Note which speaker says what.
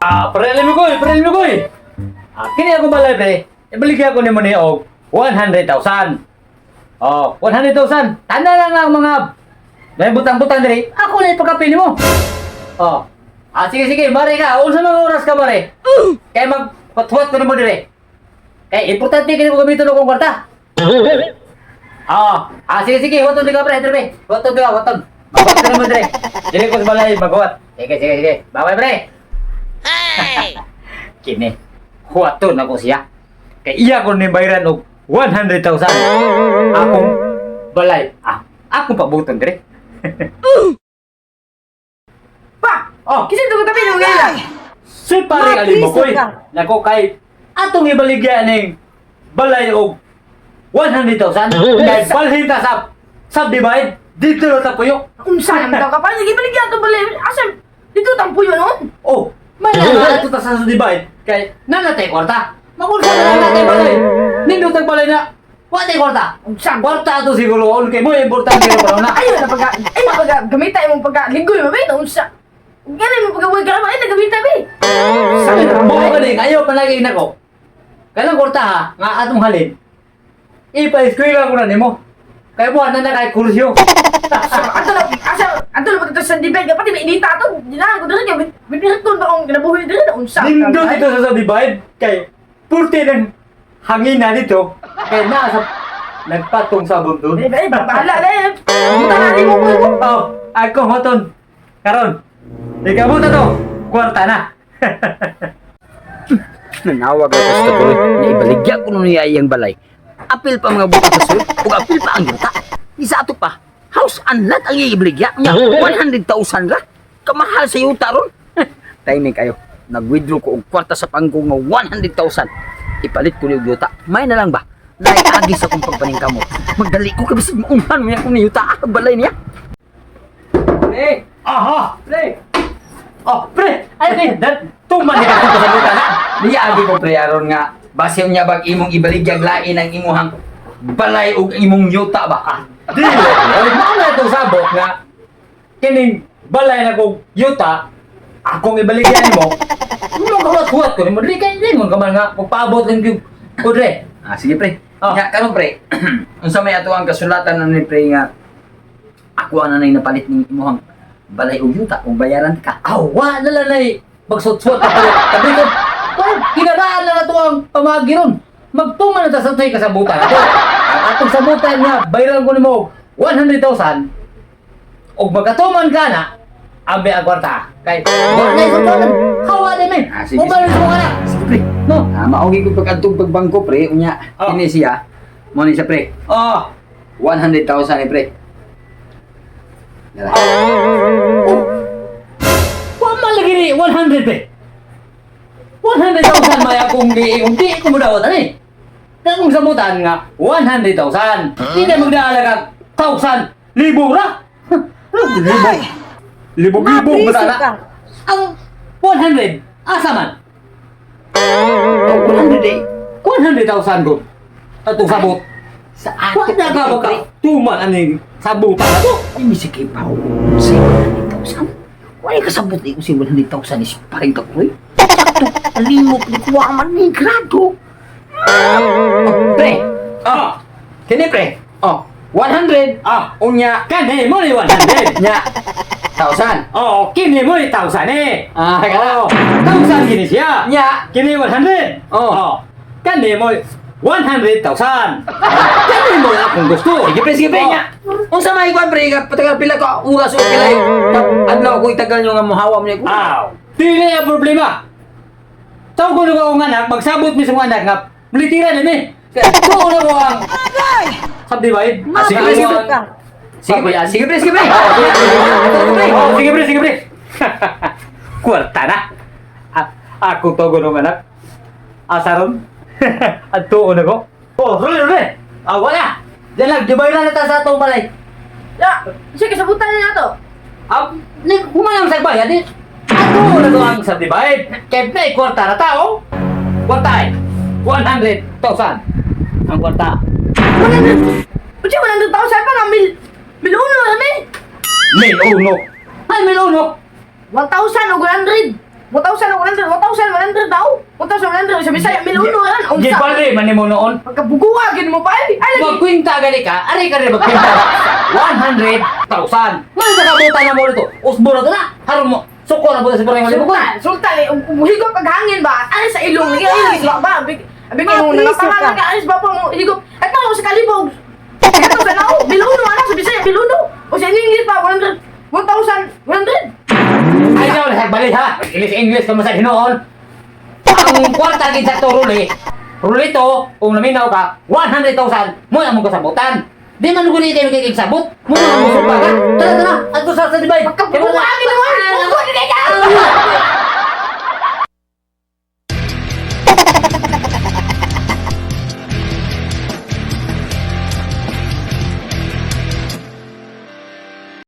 Speaker 1: Pre, alam mo ko eh. Kini ako balay, pre. Ibaligyan ko ni mo ni og 100,000. Oh, 100,000. Tanda lang ang mga may butang-butang diri. Ako na ipagkapili mo. Oh. Sige, mare ka. Unsa mga oras ka, mare? Kaya magpathuat ko ni mo diri. Kaya importante kini mo gamiton akong kwarta. Sige. Huwag ka, pre. Huwag ka. Magpapit mo diri. Dili ko sa balay maghuwat. Sige. Bye, pre. Hey! Kini, huwaton ako siya. Kaya iya ko ni bayran og 100,000. Akong balay. Akong pabuton dire.
Speaker 2: Pa! Kasi ito ko tabi nung ngayon.
Speaker 1: Si pare ali mo koy. Nako kay atong ibaligya ning balay og 100,000. Kay balhin ta sa subdivide dito ra ta puyo.
Speaker 2: Unsa naman daw ka pa? Sige, baligyan ito balay. Asa? Dito tampuyo noon?
Speaker 1: Oh, may nana ito ta sa subdivide. Kay nanatay kwarta. Makulsa na nanatay balay. Nindot ang balay na. Wala kwarta.
Speaker 2: Unsa?
Speaker 1: Kwarta to siguro. Okay mo, importante ko na.
Speaker 2: Ayun na pagka gamita yung pagka-ligoy mo ba? Unsa? Ganun mo pagka-uwi ka naman. Ay, nagamita ba eh?
Speaker 1: Sabi na, mo ka din. Ayaw palagi na ko. Kailang kwarta ha, nga atong halin. Ipa-eskwela ko na nimo. Kaya buwan na kay kursyo.
Speaker 2: Ato lang ito sa divide. Kapag inita ito, dinaan ko doon niya. Binirton ba akong ginabuhay doon na unsa?
Speaker 1: Nindot ito sa subdivide. Kay, purti ng hangin na dito. Kaya nasa nagpatong sabon doon.
Speaker 2: Bahala na eh. Buta natin mo mo.
Speaker 1: Ako hoton. Karon. Ikaw mo to. Kwarta na.
Speaker 3: Nanawag ako sa tuloy na ibaligya ko nun niya iyang balay. Apil pa mga buta sa sulit, o apil pa ang yuta. Isa ato pa, house and lot ang ibaligya niya. 100,000 ra. Kamahal sa yuta ron. Timing kayo. Nag-withdraw ko og kwarta sa pangkong nga 100,000. Ipalit ko yung yuta. May na lang ba? Naitagis akong pagpaningka mo. Magdali ko kabisig maunhan mo niya kung niyuta ang balay niya.
Speaker 1: Pre! Aha! Pre! Oh, pre! Ay, tuman ni ka sa buta na.
Speaker 3: Niya agi ko pre aron nga base niya bag imong ibaligyag lain ang imuhang balay ug imong yuta ba?
Speaker 1: Dili. Mao na itong sabot nga kining balay na kong yuta akong ibaligyan mo. Ano ka huwat ko ni mo? Dili kay mo kaman nga magpaabot lang yung kudre.
Speaker 3: Sige pre.
Speaker 1: Oh.
Speaker 3: Nya karon pre. Unsa may ato ang kasulatan ni pre nga ako na nay napalit ning imuhang balay ug yuta ug bayaran ka.
Speaker 1: Awa na lang ay magsutsuot na pala. Tabi ko, kinadaan na ito ang pamagi ron. Magtuman na ta sa tayo kasabutan. Ang atong sabutan niya, bayaran ko ni mo 100,000. O magkatuman ka na, ambe ang kwarta. Kay, wala na isang taon. Hawa din men.
Speaker 3: Sige.
Speaker 1: Umalis mo ka na.
Speaker 3: Sige pre.
Speaker 1: No?
Speaker 3: Maogi ko pagkadtong pagbangko pre unya kini siya. Mo ni siya pre. 100,000 ni pre. Dala.
Speaker 1: Wa man lagi ni 100 pe. 100,000 may akong di ko mo daw tani. Kung sabutan nga 100,000. Di na magdaala ka 1,000 libo ra. Libo ba na? Ang 100 asa man?
Speaker 3: 100 eh.
Speaker 1: 100,000 ko. Atong sabot.
Speaker 3: Sa
Speaker 1: Wa
Speaker 3: ato
Speaker 1: na ka ba ka? Tuman aning sabutan na to.
Speaker 3: Ay, misiki pa ako. Si 100,000. Wala kasabot eh kung si 100,000 is paring ka ko eh. Sakto, alimot ni kuha man ni grado. Pre. Kini pre. 100. Unya.
Speaker 1: Kani mo ni 100.
Speaker 3: Nya. 1,000.
Speaker 1: Kini mo ni 1,000 eh.
Speaker 3: Kaya.
Speaker 1: 1,000 kini siya.
Speaker 3: Nya.
Speaker 1: Kini 100. Kani mo 100,000. Kani mo na kung gusto.
Speaker 3: Sige pre nya. Unsa may kuan pre patagal pila ka oras o pila adlaw ko itagal nyo nga mohawa mo niya.
Speaker 1: Dili ang problema. Taw ko nga ang anak, magsabot mi sa mga anak nga militira na mi. Kaya tuon na ko ang subdivide.
Speaker 3: Sige pre.
Speaker 1: Sige pre. Kwarta na. Ako to ng anak. Asaron. At tuon na ko. Ruli. Wala. Diyan lang, gibayran na ta sa atong balay.
Speaker 2: Sige, sabutan na nato.
Speaker 1: Humayang sa bayan, ako na to ang subdivide. Kaya na kwarta na tao. Kwarta ay 100,000. Ang kwarta.
Speaker 2: 100,000 pa nga, miluno na eh.
Speaker 1: Miluno. Ay, miluno.
Speaker 2: 1,000 o 100. 1,100 daw. 1,100 sa Bisaya miluno ran.
Speaker 1: Gibali man nimo noon.
Speaker 2: Pagkabuguwagin mo pa eh. Ay lagi.
Speaker 1: Magkwinta gali ka, ari ka rin magkwinta. 100,000. Man ka kabutan na mo dito. Usbura to na. Haron mo. Suko na buta sa parang mali mo.
Speaker 2: Sultan eh, higop paghangin ba? Ano sa ilong? Ay, ba? Bigay mo na pangalan ka. Alis ba pa mo higop? At mo sa kalibog. Ito sa nao. Biluno ana sa Bisaya biluno. O sa English pa 1,100.
Speaker 1: Ayaw na bali ha. English ka masag hinoon. Ang kwarta gid sa to Rulito, kung naminaw ka, 100,000 mo ang mong kasabutan. Di man guni kayo kikigsabot. Mo na mo subaga. Tara, ato sa Dubai.
Speaker 2: Pagkabuguwagin mo